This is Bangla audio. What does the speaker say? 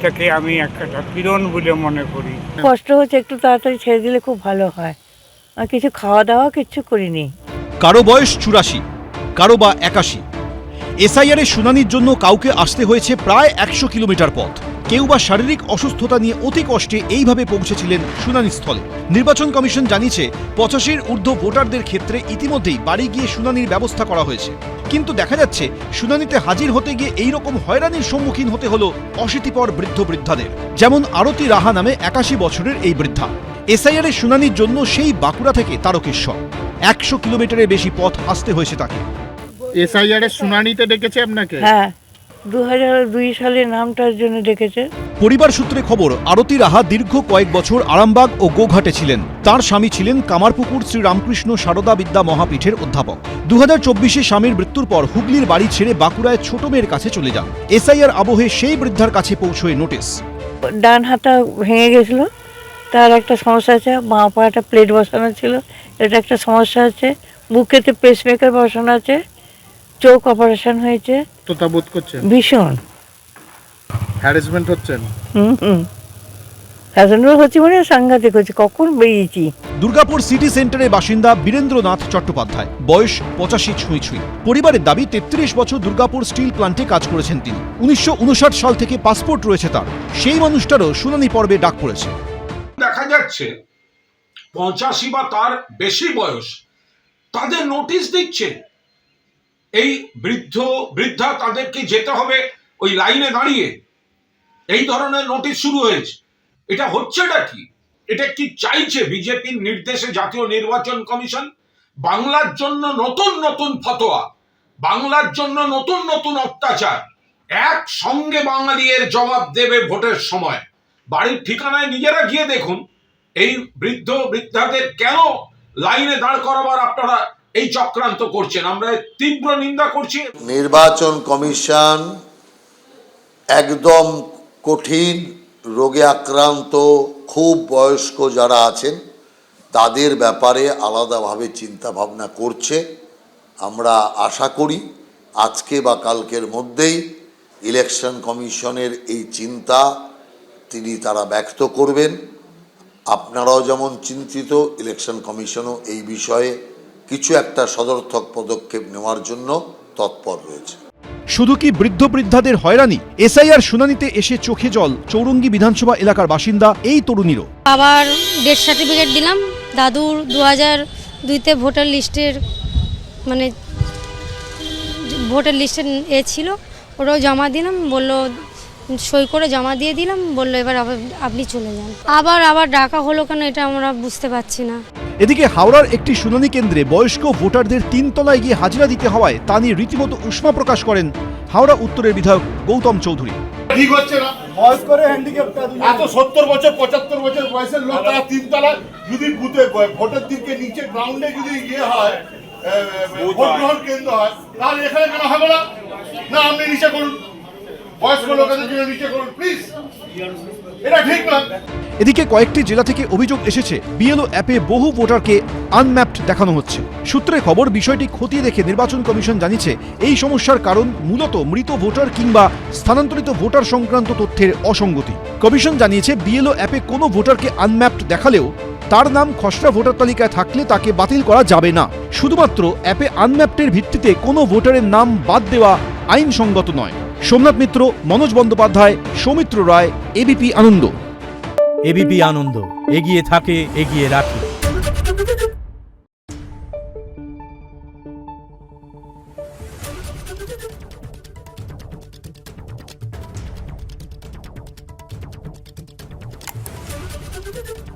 এটাকে আমি একটা পীড়ন বলে মনে করি। কষ্ট হচ্ছে, একটু তাড়াতাড়ি ছেড়ে দিলে খুব ভালো হয়। আর কিছু খাওয়া দাওয়া কিচ্ছু করিনি। কারো বয়স 84, কারো বা 81। এসআইআর এর শুনানির জন্য কাউকে আসতে হয়েছে প্রায় 100 কিলোমিটার পথ। কেউ বা শারীরিক অসুস্থতা নিয়ে অতি কষ্টে এইভাবে পৌঁছেছিলেন শুনানি স্থলে। নির্বাচন কমিশন জানিয়েছে 85-এর ঊর্ধ্ব ভোটারদের ক্ষেত্রে ইতিমধ্যেই বাড়ি গিয়ে শুনানির ব্যবস্থা করা হয়েছে। কিন্তু দেখা যাচ্ছে শুনানিতে হাজির হতে গিয়ে এইরকম হয়রানির সম্মুখীন হতে হলো অশীতিপর বৃদ্ধ বৃদ্ধাদের। যেমন আরতি রাহা নামে 81 বছরের এই বৃদ্ধা। এসআইআর এর শুনানির জন্য সেই বাঁকুড়া থেকে তারকেশ্বর 100 কিলোমিটারের বেশি পথ আসতে হয়েছে তাকে। এসআইআর এর শুনানিতে ডেকেছে আপনাকে? হ্যাঁ, 2002 সালে নামটার জন্য ডেকেছে। পরিবার সূত্রে খবর, আরতি রাহা দীর্ঘ কয়েক বছর আরামবাগ ও গোঘাটে ছিলেন। তার স্বামী ছিলেন কামারপুকুর শ্রী রামকৃষ্ণ সারদা বিদ্যা মহাপীঠের অধ্যাপক। 2024-এ স্বামীর মৃত্যুর পর হুগলির বাড়ি ছেড়ে বাঁকুড়ায় ছোট মেয়ের কাছে চলে যান। এসআইআর আবহে সেই বৃদ্ধার কাছে পৌঁছয় নোটিশ। ডান হাতটা ভেঙে গেছিল, তার একটা সমস্যা আছে। বাঁ পা একটা প্লেট বসানো ছিল, এটা একটা সমস্যা আছে। বুকেতে পেসমেকার বসানো আছে, চোখ অপারেশন হয়েছে। তোতা বোধ করছেন? ভীষণ হ্যারাসমেন্ট হচ্ছেন? ফ্যাশনবল হচ্ছে মানে সাংঘাতিক হচ্ছে। কখন বেরিয়েছি। দুর্গাপুর সিটি সেন্টারের বাসিন্দা বীরেন্দ্রনাথ চট্টোপাধ্যায়, বয়স 85 ছুঁই ছুঁই। পরিবারের দাবি 33 বছর দুর্গাপুর স্টিল প্ল্যান্টে কাজ করেছেন তিনি। 1959 সাল থেকে পাসপোর্ট রয়েছে তার। সেই মানুষটারও শুনানি পর্বে ডাক পড়েছে। দেখা যাচ্ছে 85 বা তার বেশি বয়স, তাদের নোটিশ দিচ্ছে। এই বৃদ্ধা তাদেরকে যেতে হবে ওই লাইনে দাঁড়িয়ে। এই ধরনের নোটিশ শুরু হয়েছে। এটা হচ্ছেটা কি? এটা কি চাইছে বিজেপির নির্দেশে জাতীয় নির্বাচন কমিশন? বাংলার জন্য নতুন নতুন ফতোয়া, বাংলার জন্য নতুন নতুন অত্যাচার একসঙ্গে বাঙালি এর জবাব দেবে ভোটের সময়। বাড়ির ঠিকানায় নিজেরা গিয়ে দেখুন এই বৃদ্ধাদের কেন লাইনে দাঁড় করাবার আপনারা এই চক্রান্ত করছেন। আমরা তীব্র নিন্দা করছি। নির্বাচন কমিশন একদম কঠিন রোগে আক্রান্ত খুব বয়স্ক যারা আছেন তাদের ব্যাপারে আলাদাভাবে চিন্তা ভাবনা করছে। আমরা আশা করি আজকে বা কালকের মধ্যেই ইলেকশন কমিশনের এই চিন্তা তারা ব্যক্ত করবেন। আপনারাও যেমন চিন্তিত, ইলেকশন কমিশনও এই বিষয়ে কিছু একটা সদর্থক পদক্ষেপ নেওয়ার জন্য তৎপর রয়েছে। শুধু কি বৃদ্ধ বৃদ্ধাদের হয়রানি, এসআইআর শুনানিতে এসে চোখে জল চৌরঙ্গী বিধানসভা এলাকার বাসিন্দা এই তরুণীরও। আবার ডেথ সার্টিফিকেট দিলাম। দাদুর 2002-তে ভোটার লিস্টের ভোটার লিস্টের ছিল, ওটাও জমা দিলাম। বললো সই করে জমা দিয়ে দিলাম, বললো এবার আপনি চলে যান। আবার ডাকা হলো কেন এটা আমরা বুঝতে পারছি না। এদিকে হাওড়ার একটি শুনানি কেন্দ্রে বয়স্ক ভোটারদের 3 তলায় গিয়ে হাজিরা দিতে হওয়ায় তা নিয়ে রীতিমতো উষ্মা প্রকাশ করেন হাওড়া উত্তরের বিধায়ক গৌতম চৌধুরী। ঠিক হচ্ছে না, বয়স করে হ্যান্ডিক্যাপটা এত 70 বছর 75 বছর বয়সের লোক তারা 3 তলায় যদি বুথে ভোটের দিকে নিচে গ্রাউন্ডে যদি হয় ভোট গ্রহণ কেন্দ্র হয়, তাহলে এখানে কেন হবে না? না, আপনি নিচে করুন, বয়স্ক লোকেদের জন্য নিচে করুন প্লিজ, এটা ঠিক না। এদিকে কয়েকটি জেলা থেকে অভিযোগ এসেছে বিএলও অ্যাপে বহু ভোটারকে আনম্যাপড দেখানো হচ্ছে। সূত্রে খবর, বিষয়টি খতিয়ে দেখে নির্বাচন কমিশন জানিয়েছে এই সমস্যার কারণ মূলত মৃত ভোটার কিংবা স্থানান্তরিত ভোটার সংক্রান্ত তথ্যের অসঙ্গতি। কমিশন জানিয়েছে বিএলও অ্যাপে কোনো ভোটারকে আনম্যাপড দেখালেও তার নাম খসড়া ভোটার তালিকায় থাকলে তাকে বাতিল করা যাবে না। শুধুমাত্র অ্যাপে আনম্যাপডের ভিত্তিতে কোনো ভোটারের নাম বাদ দেওয়া আইনসঙ্গত নয়। সোমনাথ মিত্র, মনোজ বন্দ্যোপাধ্যায়, সৌমিত্র রায়, এবিপি আনন্দ। এবিপি আনন্দ, এগিয়ে থাকে, এগিয়ে রাখে। Thank you.